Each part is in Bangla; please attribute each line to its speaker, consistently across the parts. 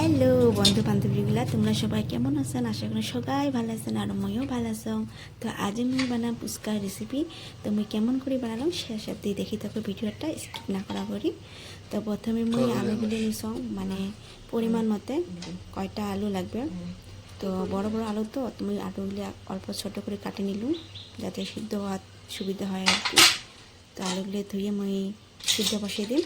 Speaker 1: হ্যালো বন্ধু বান্ধবীগুলা, তোমরা সবাই কেমন আছেন? আশা করি সবাই ভালো আছেন আর মইও ভালো আছো। তো আজ আমি বানাম ফুচকার রেসিপি। তো মুই কেমন করে বানালাম শেষ অবধি দেখি, তারপর ভিডিওটা স্কিপ না করা করি। তো প্রথমে মুই আলুগুলো নিছং, মানে পরিমাণ মতে কয়টা আলু লাগবে। তো বড় বড় আলু, তো তুমি আলুগুলো অল্প ছোট করে কাটে নিলুম যাতে সিদ্ধ হওয়ার সুবিধা হয় আর কি। তো আলুগুলো ধুয়ে মুই সিদ্ধ বসিয়ে দিই।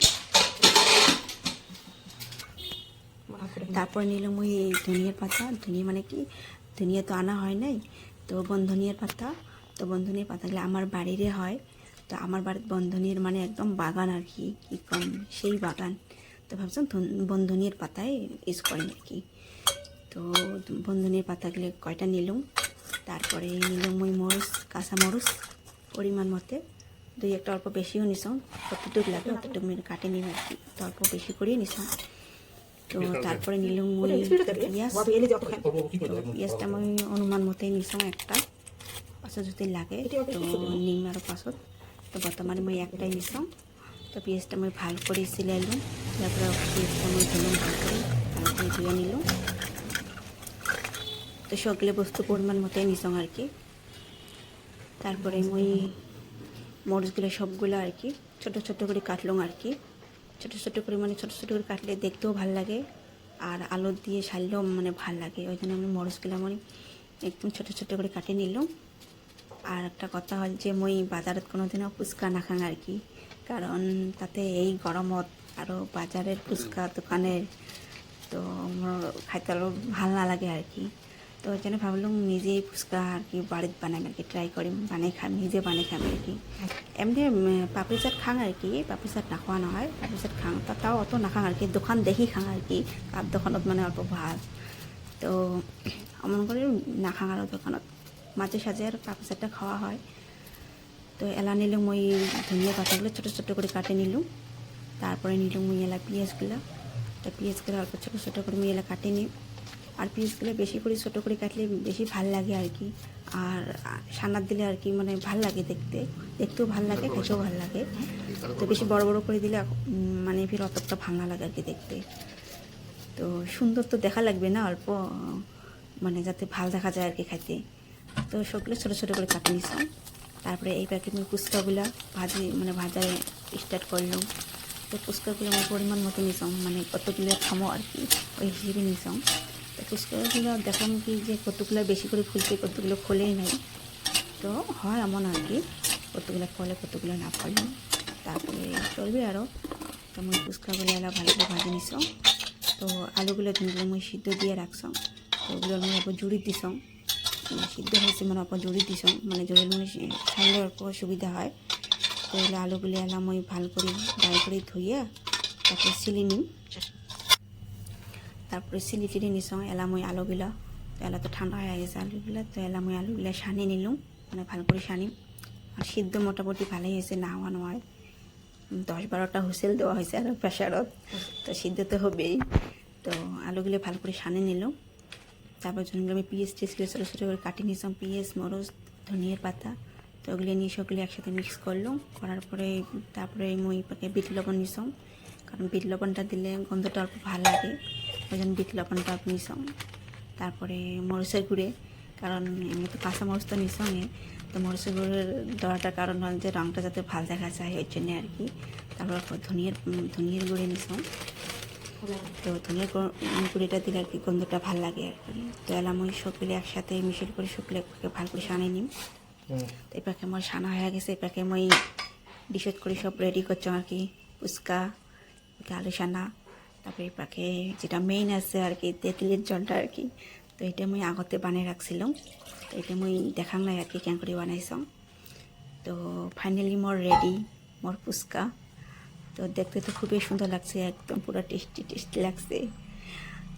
Speaker 1: তারপর নিলাম ওই ধনিয়ার পাতা। ধনিয়া মানে কি, ধনিয়া তো আনা হয় নাই, তো বনধনিয়ার পাতা। তো বনধনিয়ার পাতাগুলো আমার বাড়িরে হয়। তো আমার বাড়ির বনধনিয়ার মানে একদম বাগান আর কি, কী কম সেই বাগান। তো ভাবছিলাম বনধনিয়ার পাতায় ইউজ করি আর কি। তো বনধনিয়ার পাতাগুলো কয়টা নিলাম। তারপরে নিলাম ওই মরিচ, কাঁচা মরিচ পরিমাণ মতে দুই একটা, অল্প বেশিও নিছাম, কতটুকু লাগে অতটুকু কাটে নিম আর কি। তো অল্প বেশি করেই নিছাম। তো তারপরে নিলাম মুই পিঁয়াজ। তো পিঁয়াজটা আমি অনুমান মতেই নিছাম একটা, পাছত যদি লাগে তো নিম আরও পাছত। তো বর্তমানে মই একটাই নিছাম। তো পিঁয়াজটা আমি ভাল করে সিলাইলাম। তারপরে পিঁয়াজটা মই ধুলাম ভালো করে ধুয়ে নিলাম। তো সকলে বস্তু পরিমাণ মতেই নিছাম আর কি। তারপরে মই মরিচগুলো সবগুলো আর কি ছোটো ছোটো করে কাটলাম আর কি। ছোটো ছোটো করে, মানে ছোটো ছোটো করে কাটলে দেখতেও ভাল লাগে আর আলু দিয়ে ছাড়লেও মানে ভাল লাগে। ওই জন্য আমি মরিচগুলো আমি একদম ছোটো ছোটো করে কাটে নিলাম। আর একটা কথা হল যে মই বাজারত কোনোদিনও ফুচকা না খাং আর কি, কারণ তাতে এই গরমত আরও বাজারের ফুচকা দোকানের তো আমার খাইতে আরও ভাল না লাগে আর কি। তো ওই জন্য ভাবলাম নিজেই ফুচকা আর কি বাড়িতে বানাই আর কি, ট্রাই করি বানাই খাম, নিজে বানাই খাম আর কি। এমনি পাপড়ি চাট খাং আর কি, পাপড়ি চাট নাখোৱা নহয়, পাপড়ি চাট খাং তাও অত নাখাং আর কি, দোকান দেখি খাং আর কি, কার দোকানত মানে অল্প ভাল। তো এমন করে নাখাং আর দোকানত মাঝে সাঝে আর পাপড়ি চাটটা খাওয়া হয়। তো এলা নিলাম মই ধনিয়া পাতাগুলো ছোটো ছোটো করে কাটে নিলাম। তারপরে নিলাম মই এলা পেঁয়াজগুলো। তো পেঁয়াজগুলো অল্প ছোটো ছোটো করে মই এলা কাটে নিই। আর পিসগুলো বেশি করে ছোটো করে কাটলে বেশি ভাল লাগে আর কি। আর সানার দিলে আর কি মানে ভাল লাগে, দেখতেও ভাল লাগে, খেতেও ভাল লাগে। তো বেশি বড় বড় করে দিলে মানে ফির অতটা ভাল না লাগে আর কি দেখতে। তো সুন্দর তো দেখা লাগবে না, অল্প মানে যাতে ভাল দেখা যায় আর কি খাইতে। তো সবগুলো ছোটো ছোটো করে কাটে নিছিলাম। তারপরে এই প্যাকেট আমি ফুচকাগুলো ভাজায় স্টার্ট করলাম। তো ফুচকাগুলো আমি পরিমাণ মতো নিছিলাম, মানে কতগুলো খামো আর কি ওই হিসেবে নিছিলাম। তো ফুচকাগুলো দেখলাম কি যে কতগুলো বেশি করে ফুলছে, কতগুলো খোলেই নাই। তো হয় এমন আর কি, কতগুলো ফলে কতগুলো না ফলে, তারপরে চলবে আরও। তো আমি ফুচকাগুলো এলা ভালো করে ভাজি নিছাম। তো আলুগুলো যেগুলো আমি সিদ্ধ দিয়ে রাখছাম, তো ওগুলো আমি অল্প জুড়ি দিছাম, সিদ্ধ হয়েছে মানে অল্প জুড়ি দিছাম, মানে জুড়ি মানে ছাড়লে অল্প সুবিধা হয়। তো এগুলো আলুগুলো এলা আমি ভালো করে ড্রাই করে ধুইয়া তারপরে সিলি নিম। তারপরে সিলি টিলি নিছাম এলা মই আলুগুলো। তো এলা তো ঠান্ডা হয়ে গেছে আলুগুলো। তো এলা মই আলুগুলো সানি নিলাম, মানে ভালো করে সানিম। আর সিদ্ধ মোটামুটি ভালোই হয়েছে, না হওয়া নয়, 10-12টা হুইসেল দেওয়া হয়েছে আর প্রেশারত, তো সিদ্ধ তো হবেই। তো আলুগুলো ভালো করে সানি নিলাম। তারপর জন্য আমি পেঁয়াজ টেস্টগুলো ছোটো ছোটো করে কাটি নিয়েছিলাম, পেঁয়াজ, মরিচ, ধনিয়ার পাতা। তো ওগুলো নিয়ে সবগুলো একসাথে মিক্স করলাম, করার পরে তারপরে মই পাকে বিট লবণ নিছাম, কারণ বিট লবণটা দিলে গন্ধটা অল্প ভালো লাগে, ওই জন্য বিট লবণটা নিছাম। তারপরে মরিচের গুঁড়ে, কারণ এমনি তো কাঁচা মরিচ তো নিছামে, তো মরিচের গুঁড়োর দেওয়াটার কারণ হল যে রঙটা যাতে ভালো দেখা যায় ওই জন্যে আর কি। তারপর ধনিয়ার গুঁড়ে নিছাম। তো ধনিয়ার গুঁড়িটা দিলে আর কি গন্ধটা ভাল লাগে আর কি। তো এলাম ওই সবগুলো একসাথে মিশিয়ে করে শুকলে ভালো করে সানিয়ে নিম। তো এই পাকে আমার সানা হয়ে গেছে, এই পাকে মই ডিশত করে সব রেডি করছো আর কি, ফুচকা, আলু সানা। তারপরে এই পাকে যেটা মেইন আছে আর কি তেঁতুলের জলটা আর কি, তো এটা মই আগতে বানিয়ে রাখছিলাম। তো এটা মই দেখাং নাই আর কি কেন করে বানাইছাম। তো ফাইনালি মোর রেডি মোর ফুচকা। তো দেখতে তো খুবই সুন্দর লাগছে, একদম পুরো টেস্টি লাগছে।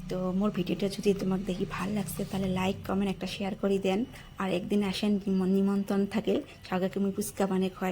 Speaker 1: তো মোর ভিডিওটা যদি তোমাকে দেখি ভাল লাগছে তাহলে লাইক কমেন্ট একটা শেয়ার করে দেন। আর একদিন আসেন, নিমন্ত্রণ থাকে, সবাইকে আমি ফুচকা বানিয়ে খাওয়াই।